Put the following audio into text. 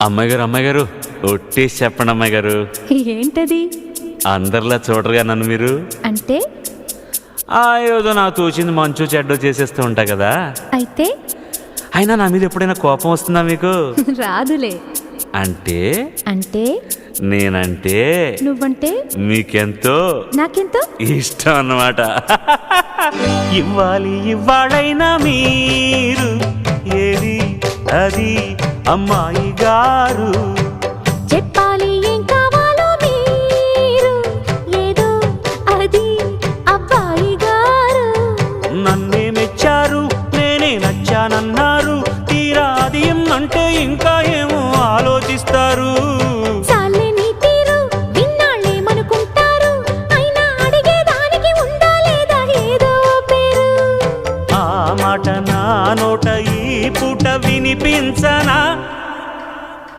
అమ్మాయి గారు ఒట్టేసి చెప్పండి అమ్మాయి గారు. ఏంటది? అందరిలా చూడరుగా నన్ను మీరు. అంటే ఏదో నాకు తోచింది మంచు చెడ్డో చేసేస్తూ ఉంటా కదా. అయితే అయినా నా మీద ఎప్పుడైనా కోపం వస్తుందా మీకు? రాదులే. అంటే అంటే నేనంటే నువ్వంటే మీకెంతో నాకెంతో ఇష్టం అన్నమాట. ఇవ్వాలైనా మీరు ఏది అది అమ్మాయి గారు. చెప్పాలి ఏం కావాలో మీరు ఏదో అది అబ్బాయి గారు. నన్నే మెచ్చారు, నేనే నచ్చానన్నారు. తీరా అది అంటే ఇంకా ఏమో ఆలోచిస్తారు.